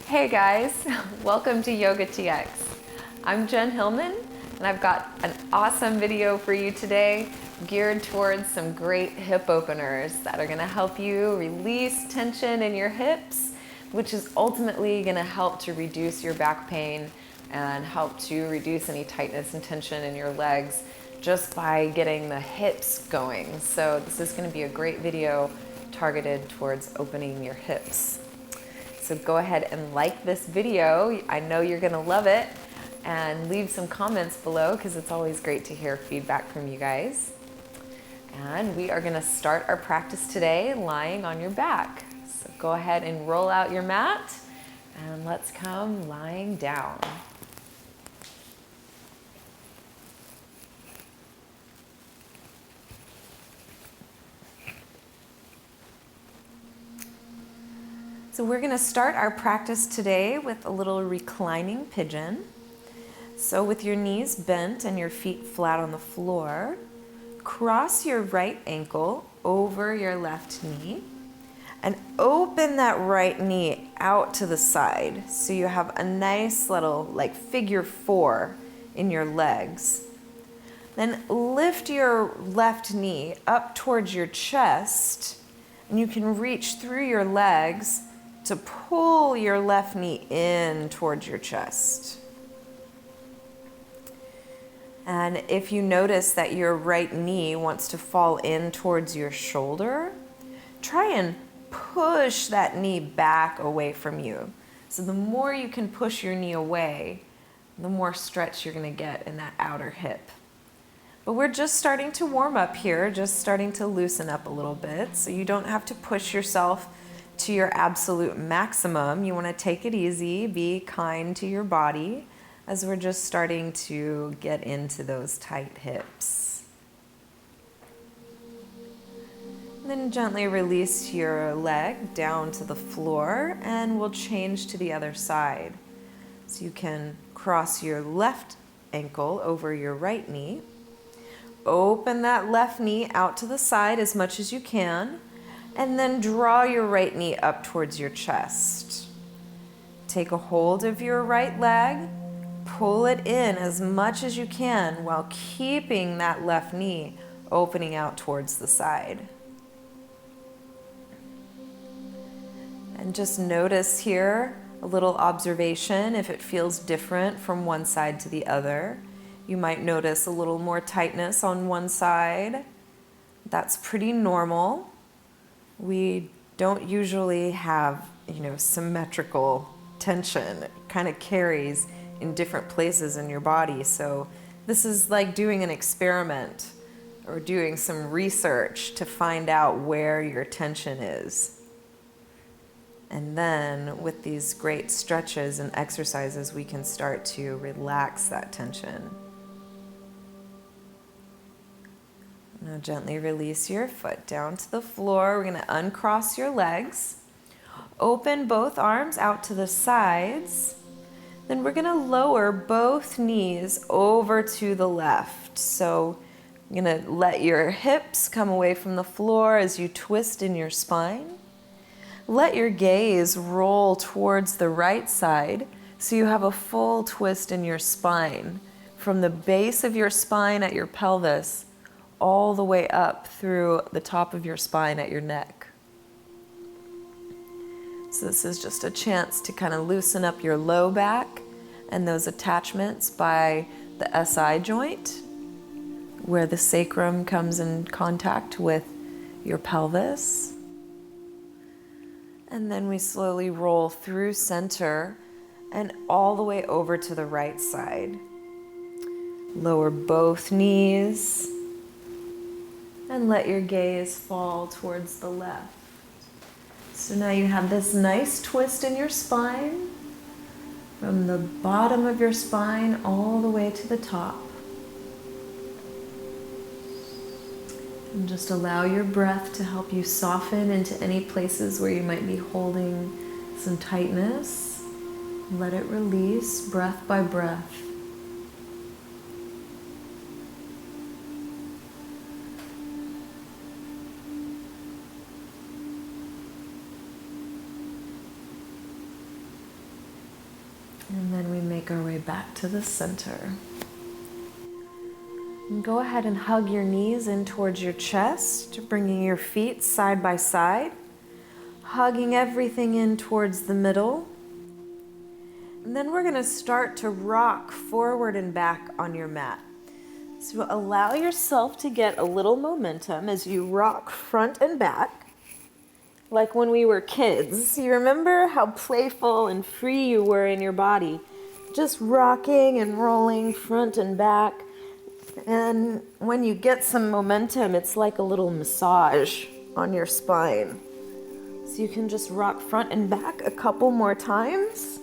Hey guys, welcome to YogaTX. I'm Jen Hilman and I've got an awesome video for you today geared towards some great hip openers that are going to help you release tension in your hips, which is ultimately going to help to reduce your back pain and help to reduce any tightness and tension in your legs just by getting the hips going. So this is going to be a great video targeted towards opening your hips. So go ahead and like this video. I know you're gonna love it, and leave some comments below because it's always great to hear feedback from you guys. And we are gonna start our practice today lying on your back. So go ahead and roll out your mat and let's come lying down. So we're going to start our practice today with a little reclining pigeon. So with your knees bent and your feet flat on the floor, cross your right ankle over your left knee and open that right knee out to the side. So you have a nice little like figure 4 in your legs. Then lift your left knee up towards your chest, and you can reach through your legs to pull your left knee in towards your chest. And if you notice that your right knee wants to fall in towards your shoulder, try and push that knee back away from you. So the more you can push your knee away, the more stretch you're going to get in that outer hip. But we're just starting to warm up here, just starting to loosen up a little bit, so you don't have to push yourself to your absolute maximum. You want to take it easy, be kind to your body as we're just starting to get into those tight hips. And then gently release your leg down to the floor and we'll change to the other side. So you can cross your left ankle over your right knee. Open that left knee out to the side as much as you can. And then draw your right knee up towards your chest. Take a hold of your right leg, pull it in as much as you can while keeping that left knee opening out towards the side. And just notice here a little observation if it feels different from one side to the other. You might notice a little more tightness on one side. That's pretty normal. We don't usually have, symmetrical tension. It kind of carries in different places in your body. So this is like doing an experiment or doing some research to find out where your tension is. And then with these great stretches and exercises, we can start to relax that tension. Now gently release your foot down to the floor. We're going to uncross your legs. Open both arms out to the sides. Then we're going to lower both knees over to the left. So you're going to let your hips come away from the floor as you twist in your spine. Let your gaze roll towards the right side so you have a full twist in your spine from the base of your spine at your pelvis all the way up through the top of your spine at your neck. So this is just a chance to kind of loosen up your low back and those attachments by the SI joint, where the sacrum comes in contact with your pelvis. And then we slowly roll through center and all the way over to the right side. Lower both knees. And let your gaze fall towards the left. So now you have this nice twist in your spine, from the bottom of your spine all the way to the top. And just allow your breath to help you soften into any places where you might be holding some tightness. Let it release breath by breath. And then we make our way back to the center. And go ahead and hug your knees in towards your chest, bringing your feet side by side, hugging everything in towards the middle. And then we're going to start to rock forward and back on your mat. So allow yourself to get a little momentum as you rock front and back, like when we were kids. You remember how playful and free you were in your body, just rocking and rolling front and back. And when you get some momentum, it's like a little massage on your spine. So you can just rock front and back a couple more times.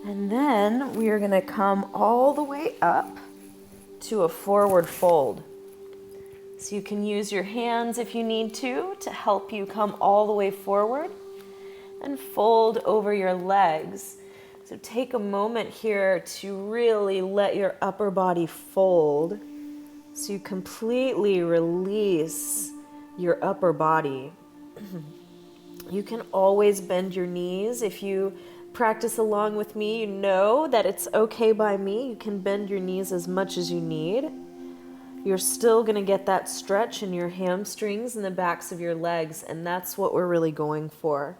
And then we are going to come all the way up to a forward fold. So you can use your hands if you need to help you come all the way forward and fold over your legs. So take a moment here to really let your upper body fold so you completely release your upper body. You can always bend your knees. If you practice along with me, you know that it's okay by me. You can bend your knees as much as you need. You're still going to get that stretch in your hamstrings and the backs of your legs, and that's what we're really going for.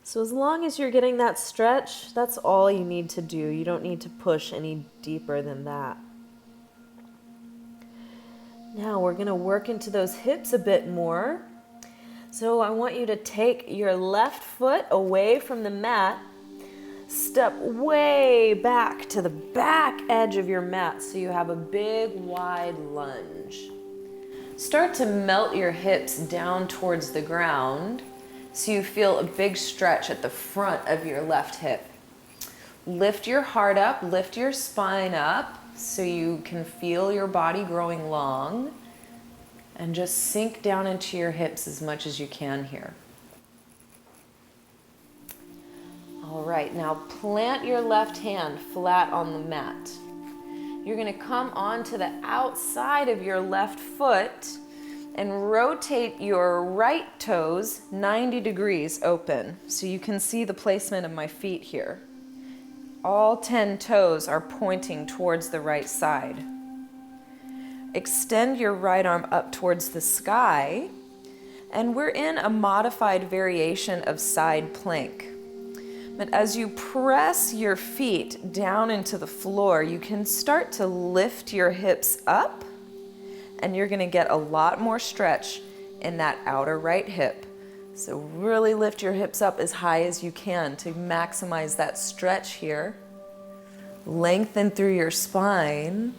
So as long as you're getting that stretch, that's all you need to do. You don't need to push any deeper than that. Now we're going to work into those hips a bit more. So I want you to take your left foot away from the mat. Step way back to the back edge of your mat so you have a big wide lunge. Start to melt your hips down towards the ground so you feel a big stretch at the front of your left hip. Lift your heart up, lift your spine up so you can feel your body growing long, and just sink down into your hips as much as you can here. All right, now plant your left hand flat on the mat. You're going to come onto the outside of your left foot and rotate your right toes 90 degrees open so you can see the placement of my feet here. All 10 toes are pointing towards the right side. Extend your right arm up towards the sky, and we're in a modified variation of side plank. But as you press your feet down into the floor, you can start to lift your hips up, and you're going to get a lot more stretch in that outer right hip. So really lift your hips up as high as you can to maximize that stretch here. Lengthen through your spine.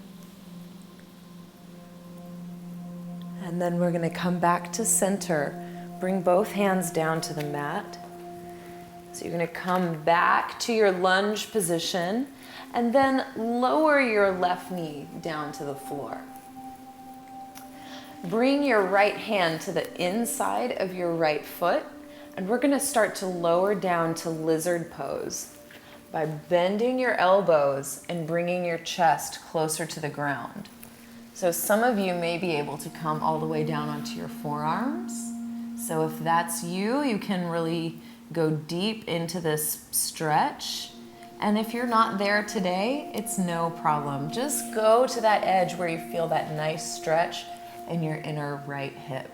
And then we're going to come back to center. Bring both hands down to the mat. So you're going to come back to your lunge position and then lower your left knee down to the floor. Bring your right hand to the inside of your right foot, and we're going to start to lower down to lizard pose by bending your elbows and bringing your chest closer to the ground. So some of you may be able to come all the way down onto your forearms. So if that's you, you can really go deep into this stretch. And if you're not there today, it's no problem. Just go to that edge where you feel that nice stretch in your inner right hip.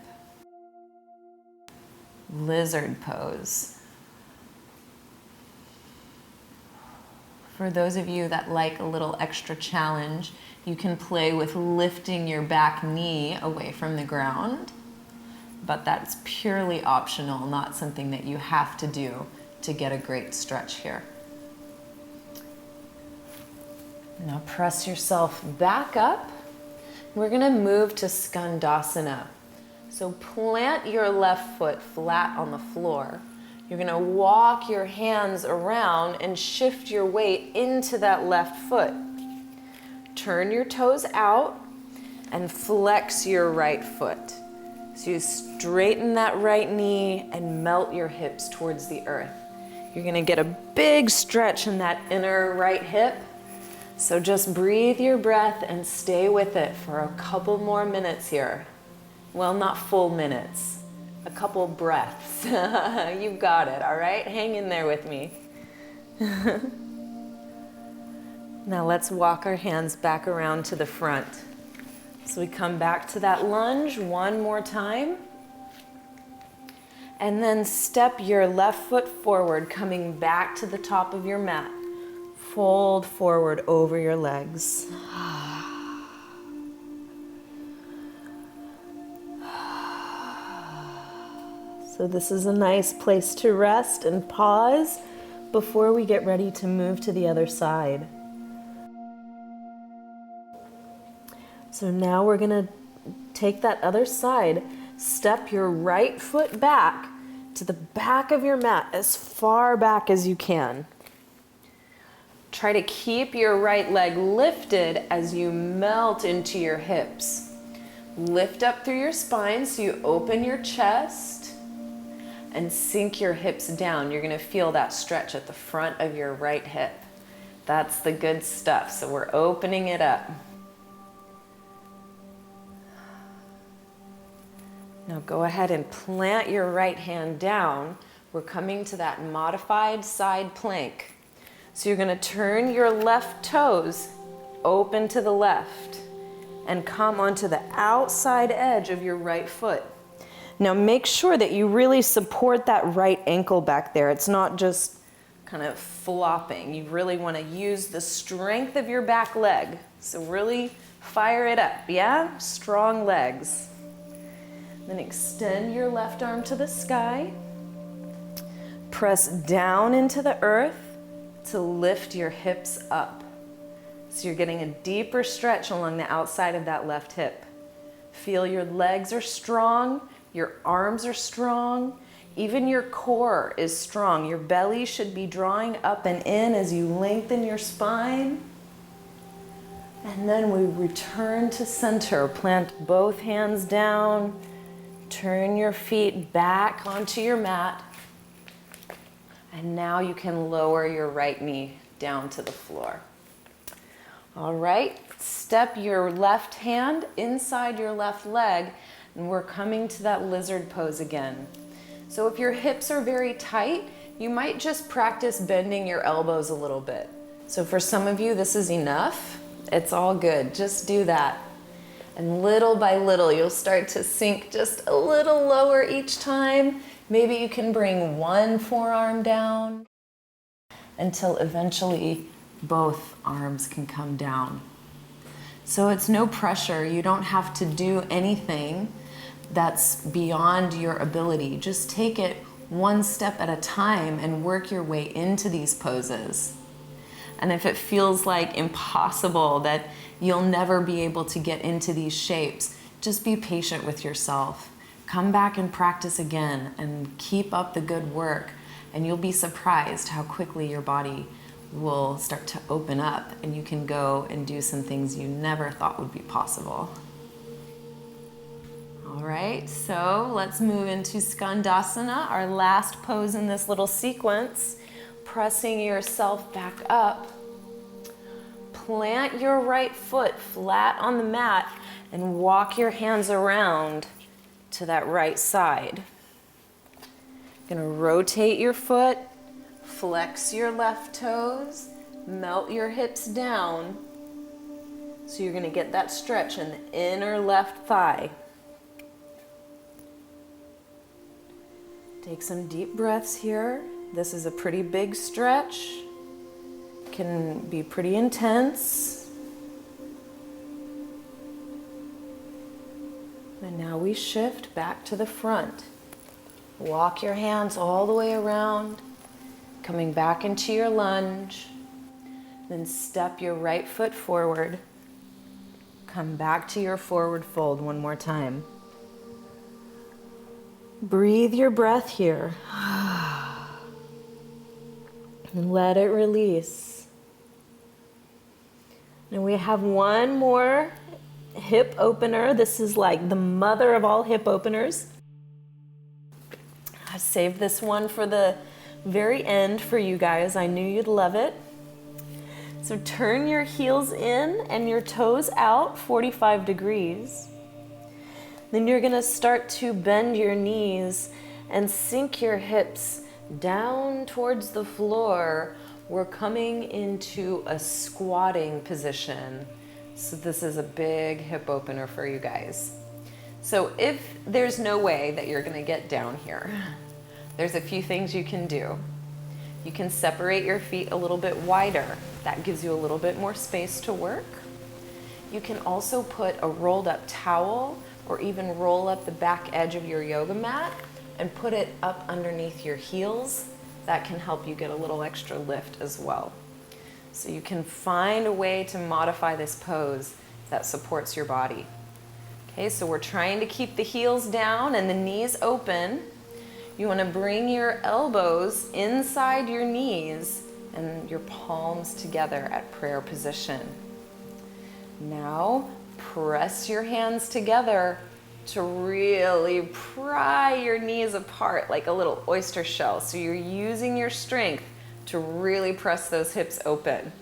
Lizard pose. For those of you that like a little extra challenge, you can play with lifting your back knee away from the ground, but that's purely optional, not something that you have to do to get a great stretch here. Now press yourself back up. We're going to move to skandasana. So plant your left foot flat on the floor. You're going to walk your hands around and shift your weight into that left foot. Turn your toes out and flex your right foot. So you straighten that right knee and melt your hips towards the earth. You're going to get a big stretch in that inner right hip. So just breathe your breath and stay with it for a couple more minutes here. Well, not full minutes, a couple breaths. You've got it, all right? Hang in there with me. Now let's walk our hands back around to the front. So we come back to that lunge one more time. And then step your left foot forward, coming back to the top of your mat. Fold forward over your legs. So this is a nice place to rest and pause before we get ready to move to the other side. So now we're going to take that other side. Step your right foot back to the back of your mat, as far back as you can. Try to keep your right leg lifted as you melt into your hips. Lift up through your spine so you open your chest and sink your hips down. You're going to feel that stretch at the front of your right hip. That's the good stuff. So we're opening it up. Now go ahead and plant your right hand down. We're coming to that modified side plank. So you're going to turn your left toes open to the left and come onto the outside edge of your right foot. Now make sure that you really support that right ankle back there. It's not just kind of flopping. You really want to use the strength of your back leg. So really fire it up, yeah? Strong legs. Then extend your left arm to the sky. Press down into the earth to lift your hips up. So you're getting a deeper stretch along the outside of that left hip. Feel your legs are strong, your arms are strong, even your core is strong. Your belly should be drawing up and in as you lengthen your spine. And then we return to center. Plant both hands down. Turn your feet back onto your mat. And now you can lower your right knee down to the floor. All right, step your left hand inside your left leg, and we're coming to that lizard pose again. So if your hips are very tight, you might just practice bending your elbows a little bit. So for some of you, this is enough. It's all good. Just do that. And little by little, you'll start to sink just a little lower each time. Maybe you can bring one forearm down until eventually both arms can come down. So it's no pressure. You don't have to do anything that's beyond your ability. Just take it one step at a time and work your way into these poses. And if it feels like impossible, that you'll never be able to get into these shapes, just be patient with yourself. Come back and practice again and keep up the good work, and you'll be surprised how quickly your body will start to open up and you can go and do some things you never thought would be possible. All right, so let's move into skandasana, our last pose in this little sequence. Pressing yourself back up. Plant your right foot flat on the mat and walk your hands around to that right side. You're gonna rotate your foot, flex your left toes, melt your hips down. So you're gonna get that stretch in the inner left thigh. Take some deep breaths here. This is a pretty big stretch. Can be pretty intense. And now we shift back to the front. Walk your hands all the way around, coming back into your lunge. Then step your right foot forward. Come back to your forward fold one more time. Breathe your breath here. And let it release. And we have one more hip opener. This is like the mother of all hip openers. I saved this one for the very end for you guys. I knew you'd love it. So turn your heels in and your toes out 45 degrees. Then you're gonna start to bend your knees and sink your hips down towards the floor, we're coming into a squatting position. So this is a big hip opener for you guys. So if there's no way that you're gonna get down here, there's a few things you can do. You can separate your feet a little bit wider. That gives you a little bit more space to work. You can also put a rolled up towel or even roll up the back edge of your yoga mat and put it up underneath your heels. That can help you get a little extra lift as well. So you can find a way to modify this pose that supports your body. Okay, so we're trying to keep the heels down and the knees open. You want to bring your elbows inside your knees and your palms together at prayer position. Now, press your hands together to really pry your knees apart like a little oyster shell. So you're using your strength to really press those hips open.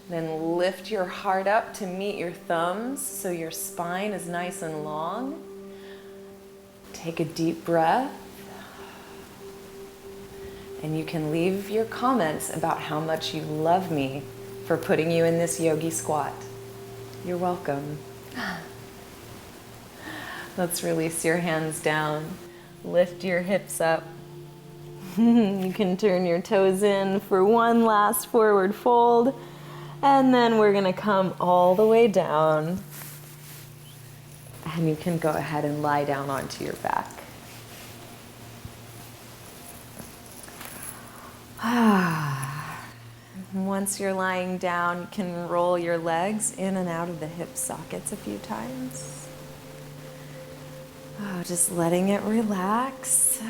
Then lift your heart up to meet your thumbs so your spine is nice and long. Take a deep breath. And you can leave your comments about how much you love me for putting you in this yogi squat. You're welcome. Let's release your hands down. Lift your hips up. You can turn your toes in for one last forward fold. And then we're gonna come all the way down. And you can go ahead and lie down onto your back. Once you're lying down, you can roll your legs in and out of the hip sockets a few times. Just letting it relax.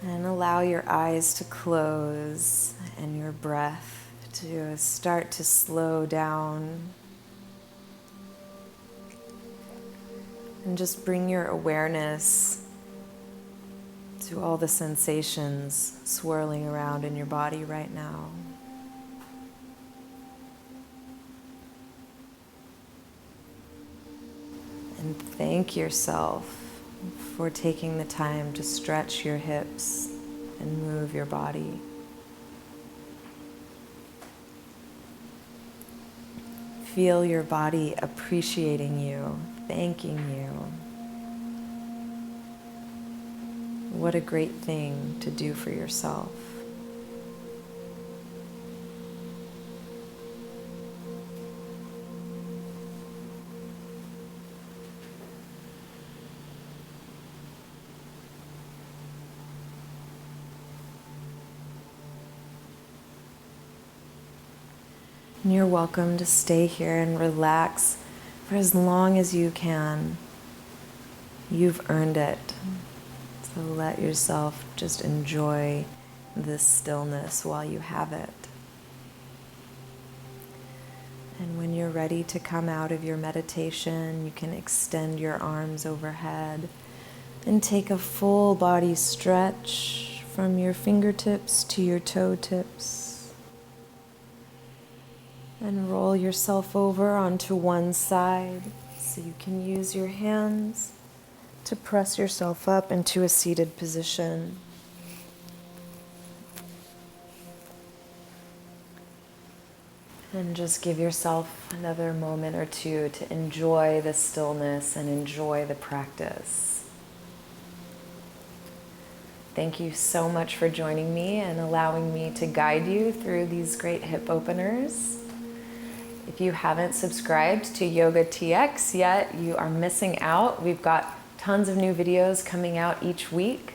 And allow your eyes to close and your breath to start to slow down. And just bring your awareness to all the sensations swirling around in your body right now. And thank yourself for taking the time to stretch your hips and move your body. Feel your body appreciating you, thanking you. What a great thing to do for yourself. And you're welcome to stay here and relax for as long as you can. You've earned it. So let yourself just enjoy this stillness while you have it. And when you're ready to come out of your meditation, you can extend your arms overhead and take a full body stretch from your fingertips to your toe tips. And roll yourself over onto one side so you can use your hands to press yourself up into a seated position. And just give yourself another moment or two to enjoy the stillness and enjoy the practice. Thank you so much for joining me and allowing me to guide you through these great hip openers. If you haven't subscribed to YogaTX yet, you are missing out. We've got tons of new videos coming out each week.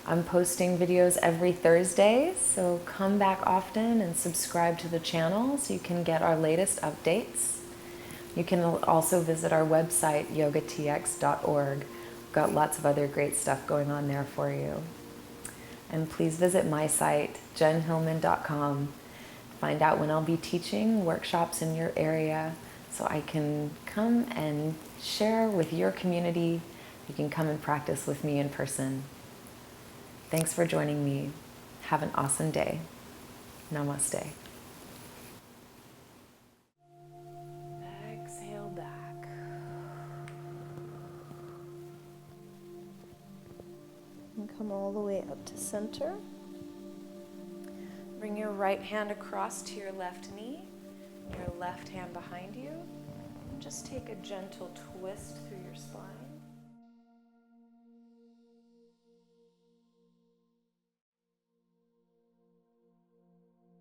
I'm posting videos every Thursday, so come back often and subscribe to the channel so you can get our latest updates. You can also visit our website, yogatx.org. We've got lots of other great stuff going on there for you. And please visit my site, jenhilman.com. Find out when I'll be teaching workshops in your area so I can come and share with your community. You can come and practice with me in person. Thanks for joining me. Have an awesome day. Namaste. Exhale back. Come all the way up to center. Bring your right hand across to your left knee, your left hand behind you. Just take a gentle twist through your spine.